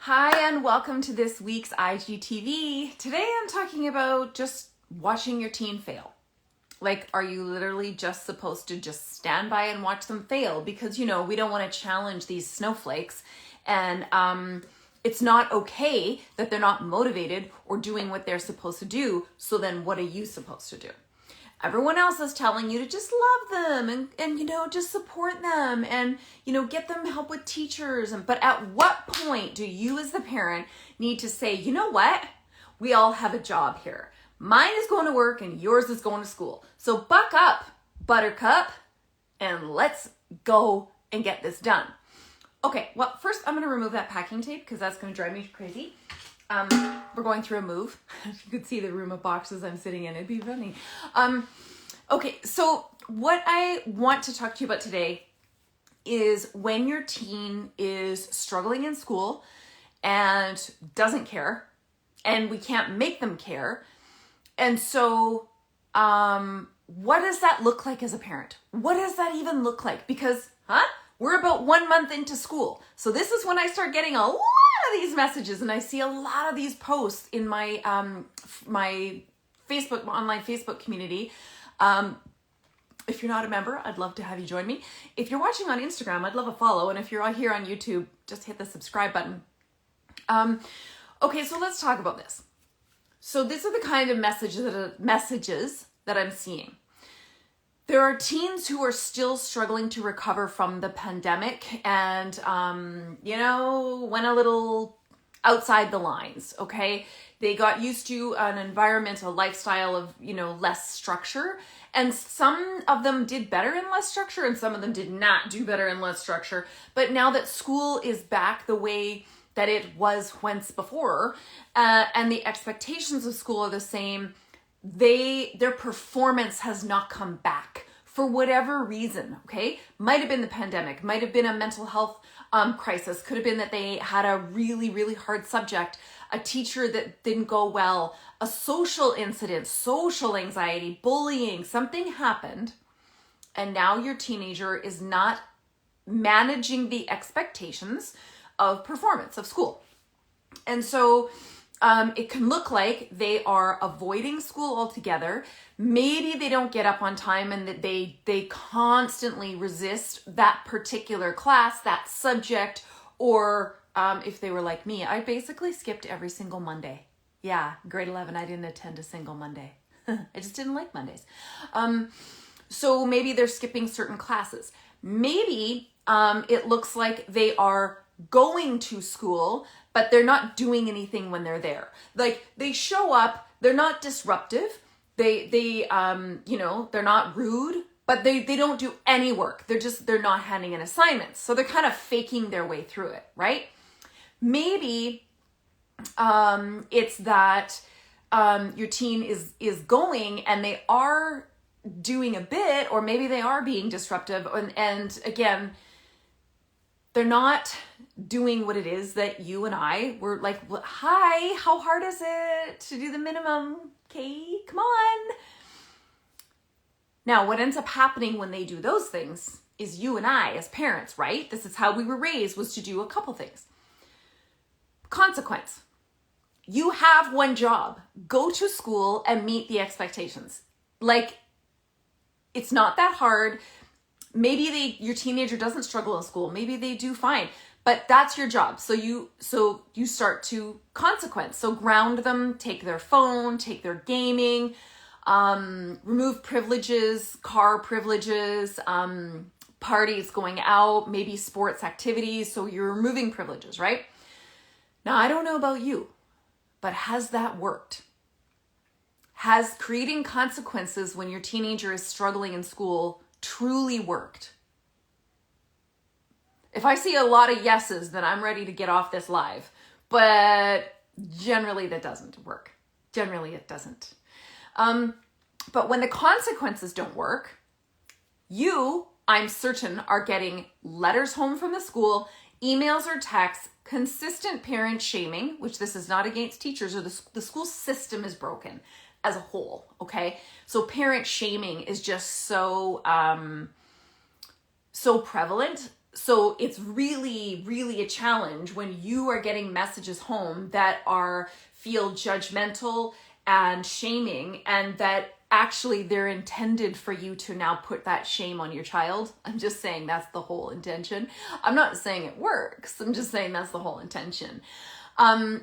Hi and welcome to this week's IGTV. Today I'm talking about just watching your teen fail. Like, are you literally just supposed to just stand by and watch them fail? Because, we don't want to challenge these snowflakes, and it's not okay that they're not motivated or doing what they're supposed to do. So then what are you supposed to do? Everyone else is telling you to just love them and just support them and, get them help with teachers. But at what point do you as the parent need to say, you know what? We all have a job here. Mine is going to work and yours is going to school. So buck up, buttercup, and let's go and get this done. Okay, well, first I'm going to remove that packing tape because that's going to drive me crazy. We're going through a move. If you could see the room of boxes I'm sitting in, it'd be funny. Okay, so what I want to talk to you about today is when your teen is struggling in school and doesn't care, and we can't make them care. And so, what does that look like as a parent? What does that even look like? Because, we're about 1 month into school. So this is when I start getting a lot of these messages, and I see a lot of these posts in my my online Facebook community. If you're not a member, I'd love to have you join me. If you're watching on Instagram, I'd love a follow. And if you're here on YouTube, just hit the subscribe button. Okay, so let's talk about this. So these are the kind of messages that I'm seeing. There are teens who are still struggling to recover from the pandemic and, went a little outside the lines, okay? They got used to an environment, a lifestyle of, less structure. And some of them did better in less structure and some of them did not do better in less structure. But now that school is back the way that it was once before, and the expectations of school are the same, their performance has not come back for whatever reason, okay? Might have been the pandemic, might have been a mental health crisis, could have been that they had a really, really hard subject, a teacher that didn't go well, a social incident, social anxiety, bullying, something happened, and now your teenager is not managing the expectations of performance of school. And so it can look like they are avoiding school altogether. Maybe they don't get up on time and that they constantly resist that particular class, that subject, or if they were like me, I basically skipped every single Monday. Yeah, grade 11, I didn't attend a single Monday. I just didn't like Mondays. So maybe they're skipping certain classes. Maybe it looks like they are going to school, but they're not doing anything when they're there. Like, they show up, they're not disruptive, they're not rude, but they don't do any work. They're not handing in assignments. So they're kind of faking their way through it, right? Maybe it's that your teen is going and they are doing a bit, or maybe they are being disruptive, and again, they're not doing what it is that you and I were like, hi, how hard is it to do the minimum? Okay, come on. Now, what ends up happening when they do those things is you and I as parents, right? This is how we were raised, was to do a couple things. Consequence. You have one job. Go to school and meet the expectations. Like, it's not that hard. Maybe your teenager doesn't struggle in school. Maybe they do fine, but that's your job. So you start to consequence. So ground them, take their phone, take their gaming, remove privileges, car privileges, parties, going out, maybe sports activities. So you're removing privileges, right? Now, I don't know about you, but has that worked? Has creating consequences when your teenager is struggling in school truly worked? If I see a lot of yeses, then I'm ready to get off this live. But generally that doesn't work. Generally it doesn't. But when the consequences don't work, you, I'm certain, are getting letters home from the school, emails or texts, consistent parent shaming, which this is not against teachers, or the school system is broken as a whole, okay? So parent shaming is just so prevalent. So it's really, really a challenge when you are getting messages home that feel judgmental and shaming, and that actually they're intended for you to now put that shame on your child. I'm just saying that's the whole intention. I'm not saying it works. I'm just saying that's the whole intention.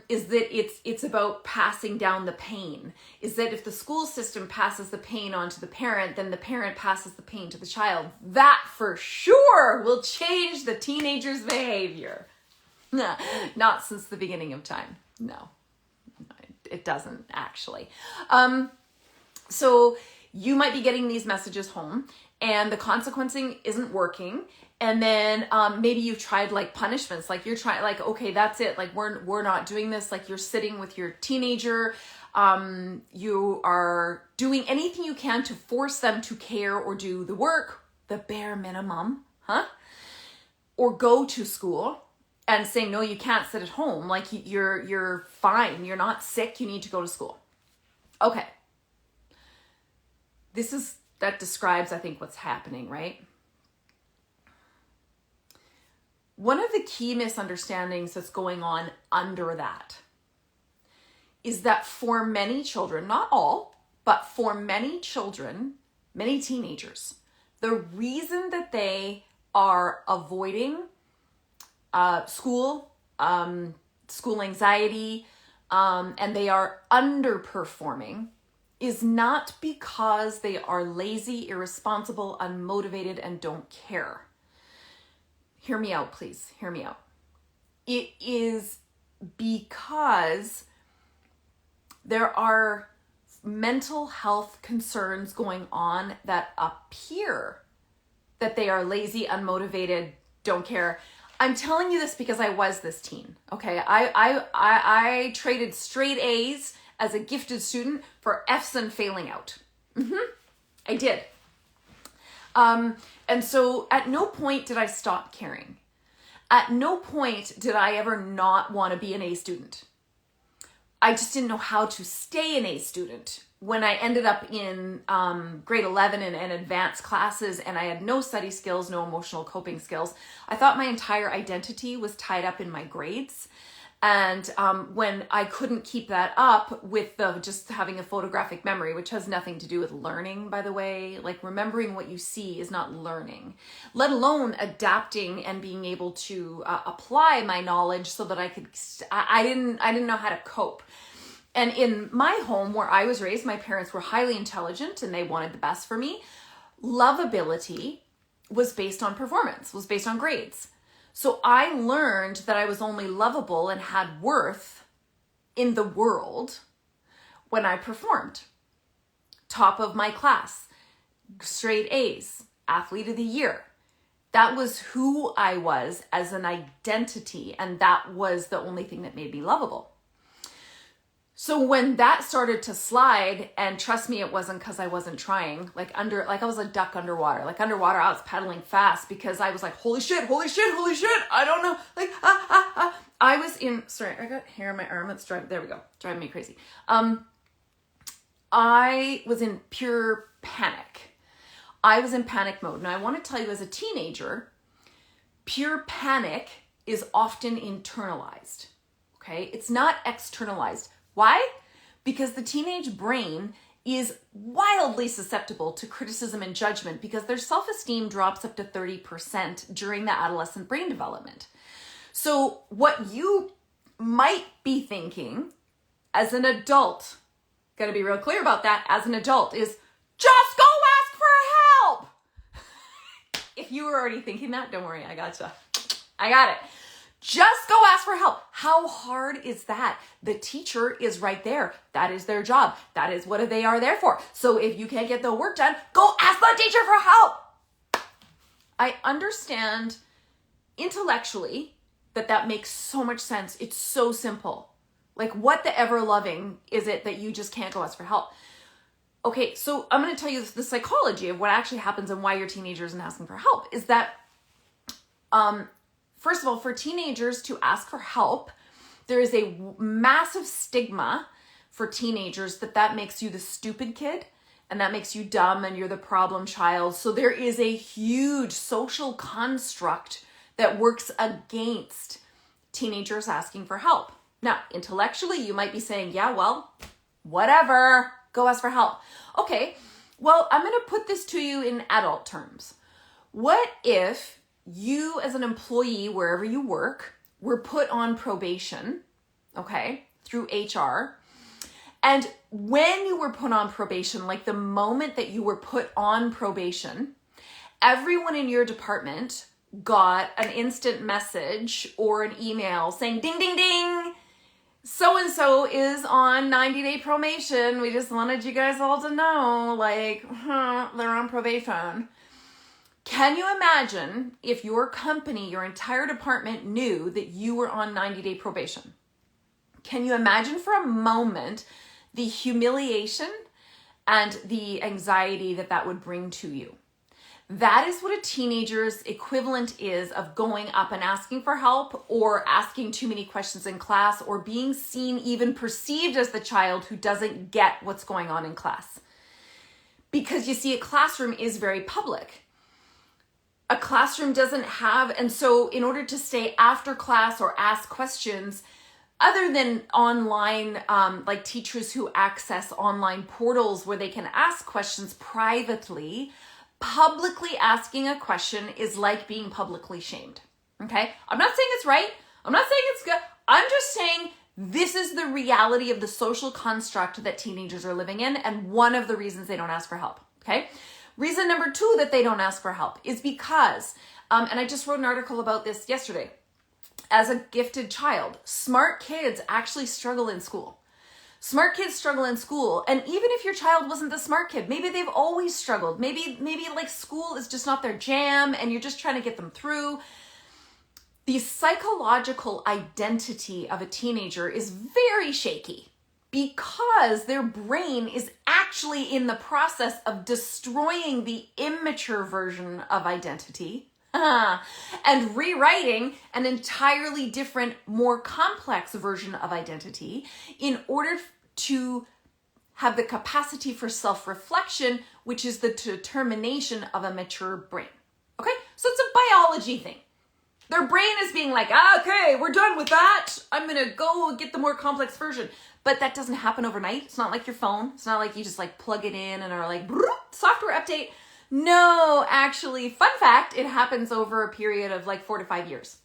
Is that it's about passing down the pain. Is that if the school system passes the pain on to the parent, then the parent passes the pain to the child. That for sure will change the teenager's behavior. Not since the beginning of time. No, it doesn't actually. So you might be getting these messages home and the consequencing isn't working. And then maybe you've tried like punishments, like you're trying, like, okay, that's it. Like we're not doing this. Like you're sitting with your teenager. You are doing anything you can to force them to care or do the work, the bare minimum, or go to school, and saying, no, you can't sit at home. Like you're fine. You're not sick. You need to go to school. Okay. That describes, I think, what's happening, right? One of the key misunderstandings that's going on under that is that for many children, not all, but for many children, many teenagers, the reason that they are avoiding school anxiety, and they are underperforming is not because they are lazy, irresponsible, unmotivated, and don't care. Hear me out, please. Hear me out. It is because there are mental health concerns going on that appear that they are lazy, unmotivated, don't care. I'm telling you this because I was this teen, okay? I traded straight A's as a gifted student for F's and failing out. I did. And so at no point did I stop caring. At no point did I ever not want to be an A student. I just didn't know how to stay an A student. When I ended up in grade 11 and advanced classes, and I had no study skills, no emotional coping skills, I thought my entire identity was tied up in my grades. And when I couldn't keep that up with just having a photographic memory, which has nothing to do with learning, by the way, like remembering what you see is not learning, let alone adapting and being able to apply my knowledge so that I didn't know how to cope. And in my home where I was raised, my parents were highly intelligent and they wanted the best for me. Lovability was based on performance, was based on grades. So I learned that I was only lovable and had worth in the world when I performed. Top of my class, straight A's, athlete of the year. That was who I was as an identity, and that was the only thing that made me lovable. So when that started to slide, and trust me, it wasn't because I wasn't trying, like I was a duck underwater. Like underwater, I was pedaling fast because I was like, holy shit, I don't know. Like, I was sorry, I got hair on my arm. There we go. Driving me crazy. I was in pure panic. I was in panic mode. Now I want to tell you, as a teenager, pure panic is often internalized. Okay. It's not externalized. Why? Because the teenage brain is wildly susceptible to criticism and judgment because their self-esteem drops up to 30% during the adolescent brain development. So what you might be thinking as an adult, got to be real clear about that, as an adult, is just go ask for help. If you were already thinking that, don't worry, I gotcha. I got it. Just go ask for help. How hard is that? The teacher is right there. That is their job. That is what they are there for. So if you can't get the work done, go ask the teacher for help. I understand intellectually that makes so much sense. It's so simple. Like, what the ever loving is it that you just can't go ask for help? Okay, so I'm going to tell you the psychology of what actually happens and why your teenager isn't asking for help is that, first of all, for teenagers to ask for help, there is a massive stigma for teenagers that makes you the stupid kid and that makes you dumb and you're the problem child. So there is a huge social construct that works against teenagers asking for help. Now, intellectually, you might be saying, yeah, well, whatever, go ask for help. Okay, well, I'm going to put this to you in adult terms. What if you as an employee, wherever you work, were put on probation, okay, through HR, and when you were put on probation, like the moment that you were put on probation, everyone in your department got an instant message or an email saying, ding, ding, ding, so-and-so is on 90-day probation. We just wanted you guys all to know, like, they're on probation. Can you imagine if your company, your entire department knew that you were on 90-day probation? Can you imagine for a moment the humiliation and the anxiety that would bring to you? That is what a teenager's equivalent is of going up and asking for help, or asking too many questions in class, or being seen, even perceived as the child who doesn't get what's going on in class. Because you see, a classroom is very public. A classroom doesn't have, and so in order to stay after class or ask questions, other than online, like teachers who access online portals where they can ask questions privately, publicly asking a question is like being publicly shamed, okay? I'm not saying it's right. I'm not saying it's good. I'm just saying this is the reality of the social construct that teenagers are living in, and one of the reasons they don't ask for help, okay? Reason number 2 that they don't ask for help is because, and I just wrote an article about this yesterday, as a gifted child, smart kids actually struggle in school. Smart kids struggle in school, and even if your child wasn't the smart kid, maybe they've always struggled. Maybe like school is just not their jam and you're just trying to get them through. The psychological identity of a teenager is very shaky because their brain is actually in the process of destroying the immature version of identity and rewriting an entirely different, more complex version of identity in order to have the capacity for self-reflection, which is the determination of a mature brain. Okay? So it's a biology thing. Their brain is being like, okay, we're done with that. I'm going to go get the more complex version. But that doesn't happen overnight. It's not like your phone. It's not like you just like plug it in and are like, software update. No, actually, fun fact, it happens over a period of like 4 to 5 years.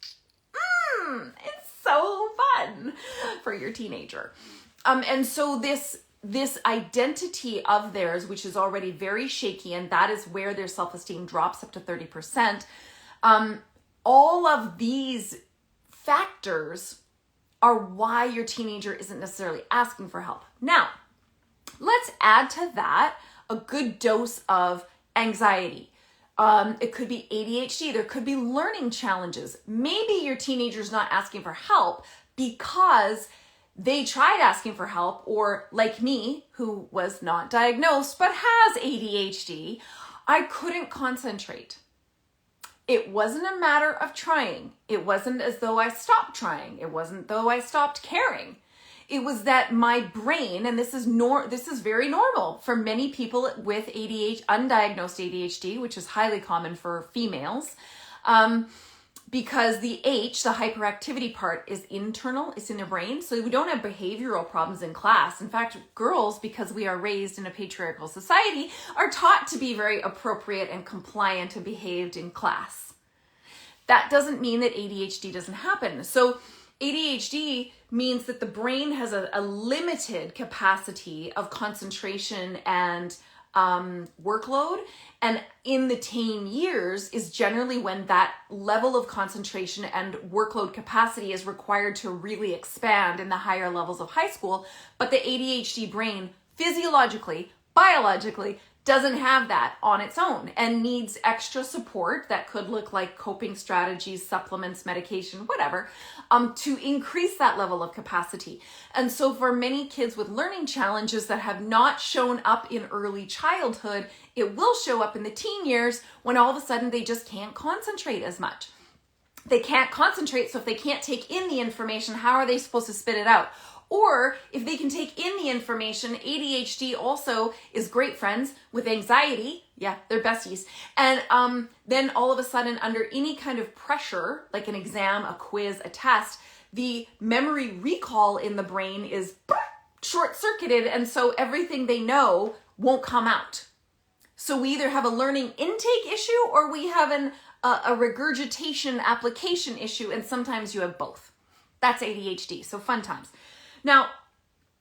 It's so fun for your teenager. And so this identity of theirs, which is already very shaky, and that is where their self-esteem drops up to 30%. All of these factors are why your teenager isn't necessarily asking for help. Now, let's add to that a good dose of anxiety. It could be ADHD. There could be learning challenges. Maybe your teenager's not asking for help because they tried asking for help, or like me, who was not diagnosed but has ADHD, I couldn't concentrate. It wasn't a matter of trying. It wasn't as though I stopped trying. It wasn't though I stopped caring. It was that my brain, and this is very normal for many people with undiagnosed ADHD, which is highly common for females, because the H, the hyperactivity part, is internal, it's in the brain. So we don't have behavioral problems in class. In fact, girls, because we are raised in a patriarchal society, are taught to be very appropriate and compliant and behaved in class. That doesn't mean that ADHD doesn't happen. So ADHD means that the brain has a limited capacity of concentration and workload. And in the teen years is generally when that level of concentration and workload capacity is required to really expand in the higher levels of high school. But the ADHD brain physiologically, biologically, doesn't have that on its own and needs extra support that could look like coping strategies, supplements, medication, whatever, to increase that level of capacity. And so for many kids with learning challenges that have not shown up in early childhood, it will show up in the teen years when all of a sudden they just can't concentrate as much. they can't concentrate. So if they can't take in the information, how are they supposed to spit it out? Or if they can take in the information, ADHD also is great friends with anxiety. Yeah, they're besties. And then all of a sudden, under any kind of pressure, like an exam, a quiz, a test, the memory recall in the brain is short-circuited, and so everything they know won't come out. So we either have a learning intake issue or we have a regurgitation application issue, and sometimes you have both. That's ADHD, so fun times. Now,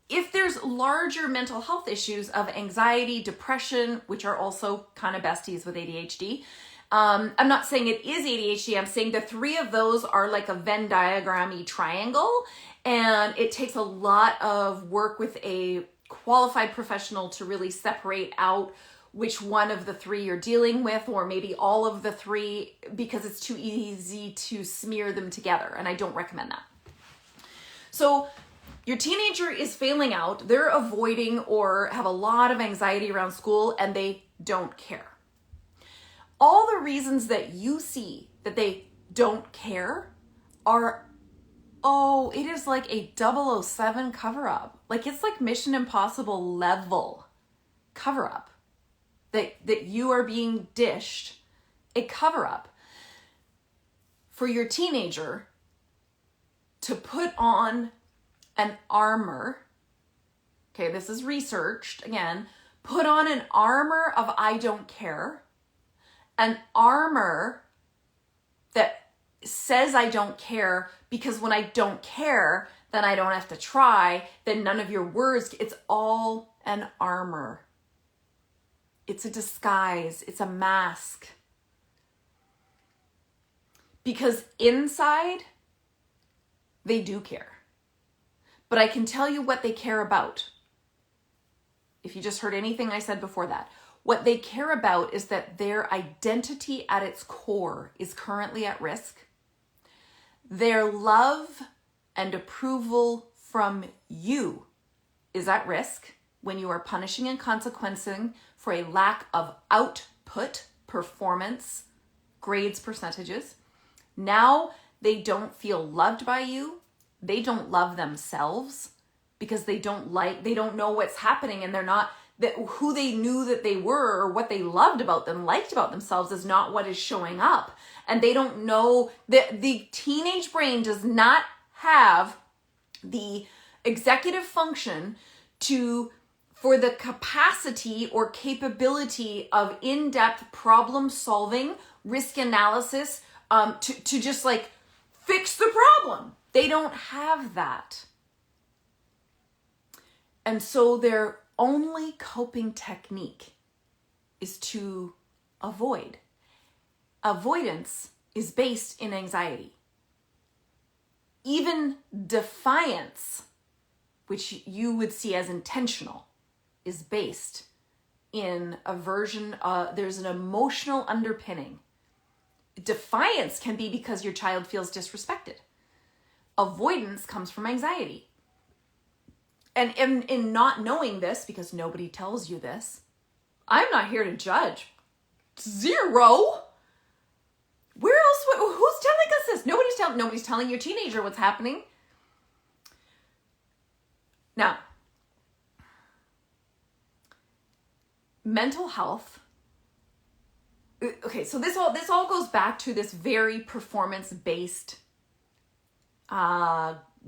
if there's larger mental health issues of anxiety, depression, which are also kind of besties with ADHD, I'm not saying it is ADHD, I'm saying the three of those are like a Venn diagram-y triangle, and it takes a lot of work with a qualified professional to really separate out which one of the three you're dealing with, or maybe all of the three, because it's too easy to smear them together, and I don't recommend that. So your teenager is failing out, they're avoiding or have a lot of anxiety around school, and they don't care. All the reasons that you see that they don't care are, oh, it is like a 007 cover-up. Like it's like Mission Impossible level cover-up that you are being dished a cover-up for your teenager to put on an armor. Okay, this is researched again. Put on an armor of I don't care. An armor that says I don't care, because when I don't care, then I don't have to try, then none of your words, it's all an armor. It's a disguise, it's a mask. Because inside, they do care. But I can tell you what they care about. If you just heard anything I said before that. What they care about is that their identity at its core is currently at risk. Their love and approval from you is at risk when you are punishing and consequencing for a lack of output, performance, grades, percentages. Now they don't feel loved by you. They don't love themselves because they don't know what's happening, and they're not, that who they knew that they were or what they loved about them, liked about themselves is not what is showing up. And they don't know that the teenage brain does not have the executive function for the capacity or capability of in-depth problem solving, risk analysis, to just like fix the problem. They don't have that. And so their only coping technique is to avoid. Avoidance is based in anxiety. Even defiance, which you would see as intentional, is based in aversion. There's an emotional underpinning. Defiance can be because your child feels disrespected. Avoidance comes from anxiety. And in not knowing this, because nobody tells you this, I'm not here to judge. Zero. Where else? Who's telling us this? Nobody's telling your teenager what's happening. Now, mental health. Okay, so this all goes back to this very performance-based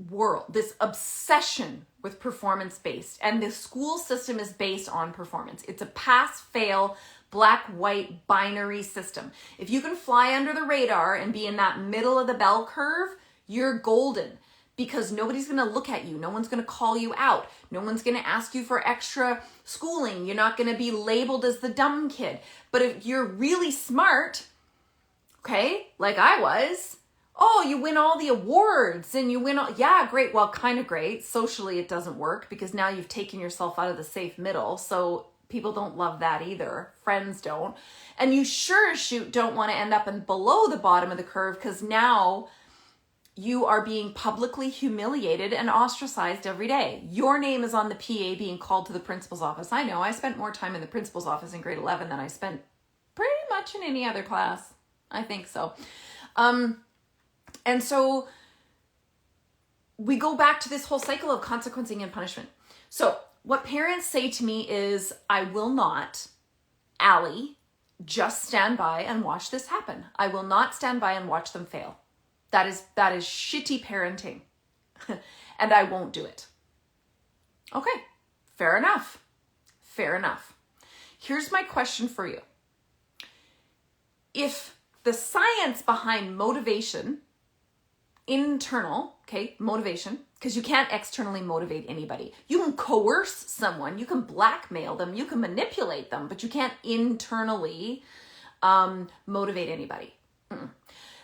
world, this obsession with performance-based, and the school system is based on performance. It's a pass-fail, black-white binary system. If you can fly under the radar and be in that middle of the bell curve, you're golden, because nobody's going to look at you. No one's going to call you out. No one's going to ask you for extra schooling. You're not going to be labeled as the dumb kid. But if you're really smart, okay, like I was, oh, you win all the awards and you win all, yeah, great. Well, kind of great. Socially, it doesn't work because now you've taken yourself out of the safe middle. So people don't love that either. Friends don't. And you sure as shoot don't want to end up below the bottom of the curve, because now you are being publicly humiliated and ostracized every day. Your name is on the PA being called to the principal's office. I know I spent more time in the principal's office in grade 11 than I spent pretty much in any other class. I think so. And so we go back to this whole cycle of consequencing and punishment. So what parents say to me is, I will not, Allie, just stand by and watch this happen. I will not stand by and watch them fail. That is shitty parenting. And I won't do it. Okay, fair enough. Fair enough. Here's my question for you. If the science behind motivation, internal, okay, motivation, because you can't externally motivate anybody. You can coerce someone, you can blackmail them, you can manipulate them, but you can't internally motivate anybody.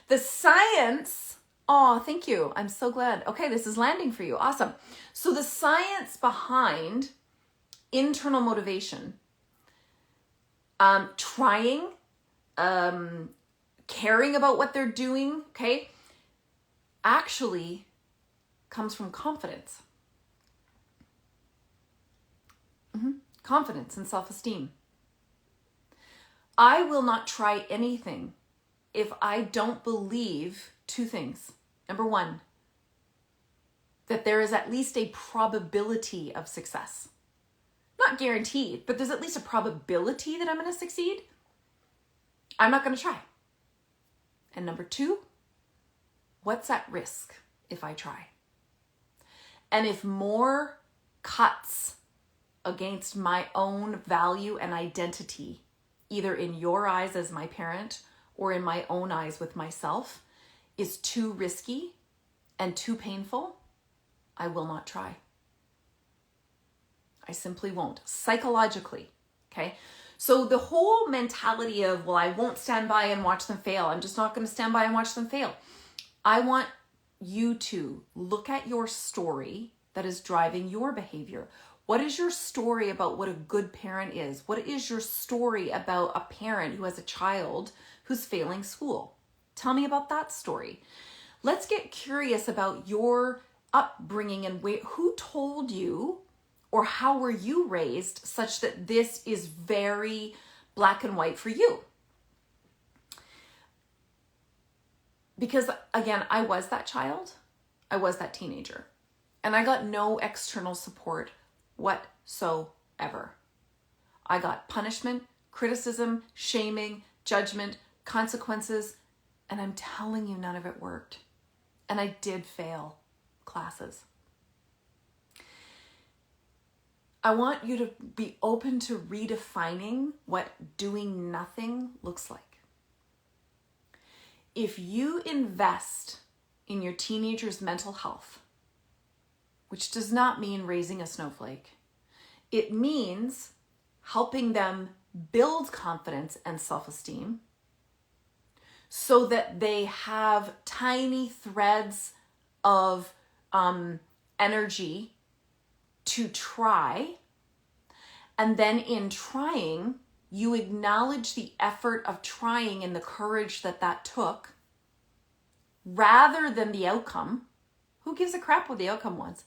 The science, oh, thank you. I'm so glad. Okay, this is landing for you. Awesome. So the science behind internal motivation, trying, caring about what they're doing, okay, actually comes from confidence. Confidence and self-esteem. I will not try anything if I don't believe two things. Number one, that there is at least a probability of success. Not guaranteed, but there's at least a probability that I'm going to succeed. I'm not going to try. And number two, what's at risk if I try? And if more cuts against my own value and identity, either in your eyes as my parent or in my own eyes with myself, is too risky and too painful, I will not try. I simply won't. Psychologically, okay? So the whole mentality of, well, I won't stand by and watch them fail. I'm just not going to stand by and watch them fail. I want you to look at your story that is driving your behavior. What is your story about what a good parent is? What is your story about a parent who has a child who's failing school? Tell me about that story. Let's get curious about your upbringing and who told you, or how were you raised such that this is very black and white for you? Because again, I was that child. I was that teenager. And I got no external support whatsoever. I got punishment, criticism, shaming, judgment, consequences, and I'm telling you, none of it worked. And I did fail classes. I want you to be open to redefining what doing nothing looks like. If you invest in your teenager's mental health, which does not mean raising a snowflake, it means helping them build confidence and self-esteem so that they have tiny threads of energy to try. And then in trying, you acknowledge the effort of trying and the courage that took rather than the outcome. Who gives a crap what the outcome was?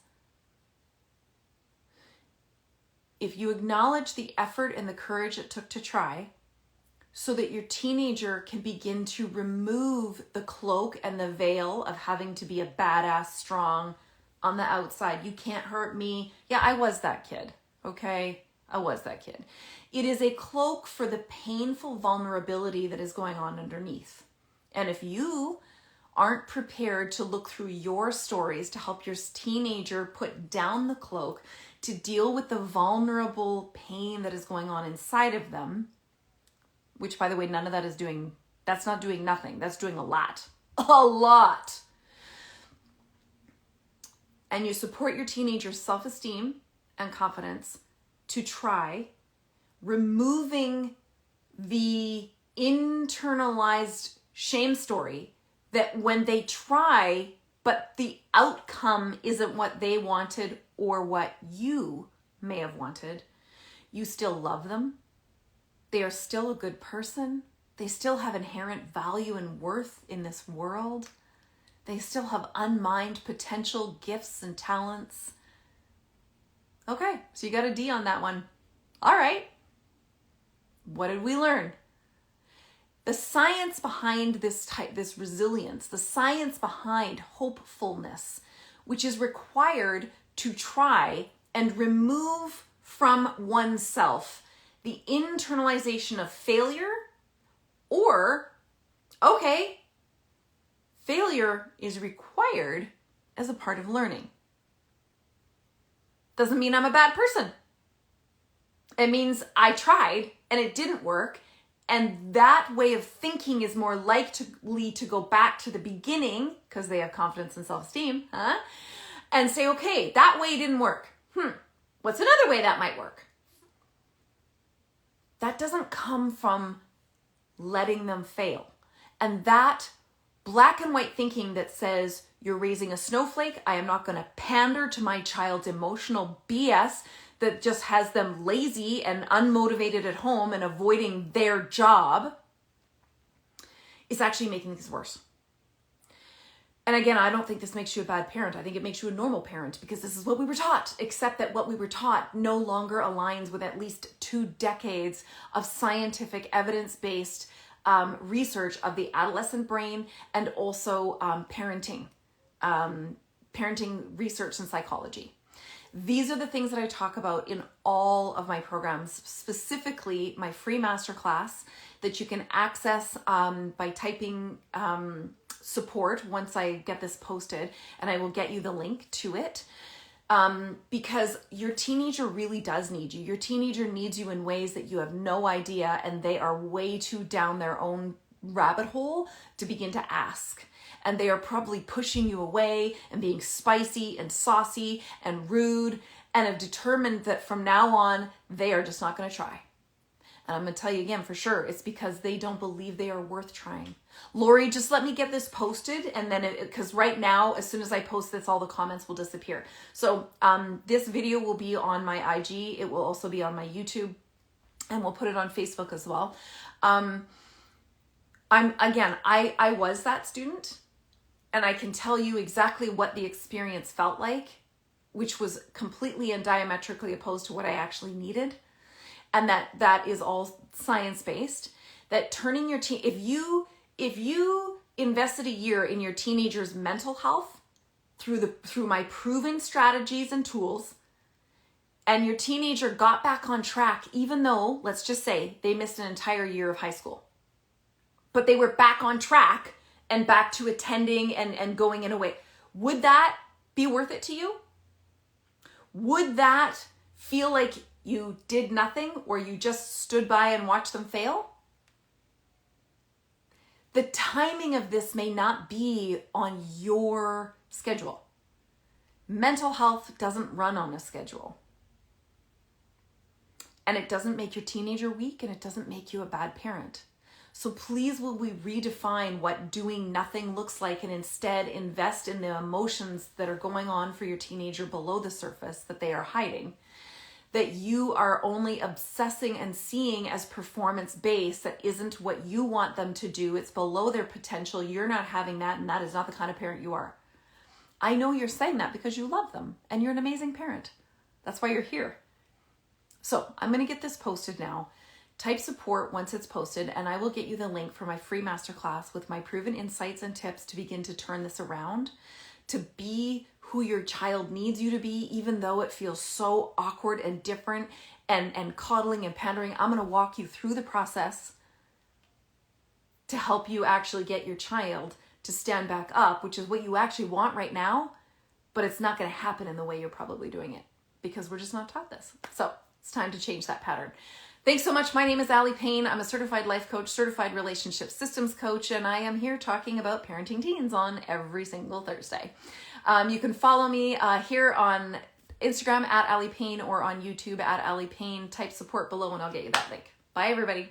If you acknowledge the effort and the courage it took to try, so that your teenager can begin to remove the cloak and the veil of having to be a badass, strong on the outside. You can't hurt me. Yeah, I was that kid. Okay? I was that kid. It is a cloak for the painful vulnerability that is going on underneath. And if you aren't prepared to look through your stories to help your teenager put down the cloak, to deal with the vulnerable pain that is going on inside of them, which, by the way, none of that is doing, that's not doing nothing. That's doing a lot. A lot. And you support your teenager's self-esteem and confidence to try, removing the internalized shame story that when they try, but the outcome isn't what they wanted or what you may have wanted, you still love them. They are still a good person. They still have inherent value and worth in this world. They still have unmined potential, gifts and talents. Okay, so you got a D on that one. All right. What did we learn? The science behind this resilience, the science behind hopefulness, which is required to try and remove from oneself the internalization of failure, or, okay, failure is required as a part of learning. Doesn't mean I'm a bad person. It means I tried and it didn't work. And that way of thinking is more likely to go back to the beginning, because they have confidence and self-esteem, and say, okay, that way didn't work. What's another way that might work? That doesn't come from letting them fail. And that black and white thinking that says, you're raising a snowflake, I am not going to pander to my child's emotional BS that just has them lazy and unmotivated at home and avoiding their job, is actually making things worse. And again, I don't think this makes you a bad parent. I think it makes you a normal parent, because this is what we were taught, except that what we were taught no longer aligns with at least 2 decades of scientific evidence-based research of the adolescent brain, and also parenting research and psychology. These are the things that I talk about in all of my programs, specifically my free masterclass that you can access by typing support once I get this posted, and I will get you the link to it. Because your teenager really does need you. Your teenager needs you in ways that you have no idea, and they are way too down their own rabbit hole to begin to ask. And they are probably pushing you away and being spicy and saucy and rude, and have determined that from now on, they are just not going to try. And I'm going to tell you again, for sure, it's because they don't believe they are worth trying. Lori, just let me get this posted, and then because right now, as soon as I post this, all the comments will disappear. So this video will be on my IG. It will also be on my YouTube, and we'll put it on Facebook as well. I was that student, and I can tell you exactly what the experience felt like, which was completely and diametrically opposed to what I actually needed. And that is all science-based, that turning your if you invested a year in your teenager's mental health through my proven strategies and tools, and your teenager got back on track, even though, let's just say, they missed an entire year of high school, but they were back on track and back to attending and going in a way, would that be worth it to you? Would that feel like you did nothing, or you just stood by and watched them fail? The timing of this may not be on your schedule. Mental health doesn't run on a schedule. And it doesn't make your teenager weak, and it doesn't make you a bad parent. So please, will we redefine what doing nothing looks like, and instead invest in the emotions that are going on for your teenager below the surface that they are hiding, that you are only obsessing and seeing as performance-based, that isn't what you want them to do. It's below their potential. You're not having that, and that is not the kind of parent you are. I know you're saying that because you love them, and you're an amazing parent. That's why you're here. So I'm going to get this posted now. Type support once it's posted, and I will get you the link for my free masterclass with my proven insights and tips to begin to turn this around, to be who your child needs you to be, even though it feels so awkward and different and coddling and pandering. I'm going to walk you through the process to help you actually get your child to stand back up, which is what you actually want right now, but it's not going to happen in the way you're probably doing it, because we're just not taught this. So it's time to change that pattern. Thanks so much. My name is Allie Payne. I'm a certified life coach, certified relationship systems coach, and I am here talking about parenting teens on every single Thursday. You can follow me here on Instagram at Allie Payne, or on YouTube at Allie Payne. Type support below and I'll get you that link. Bye, everybody.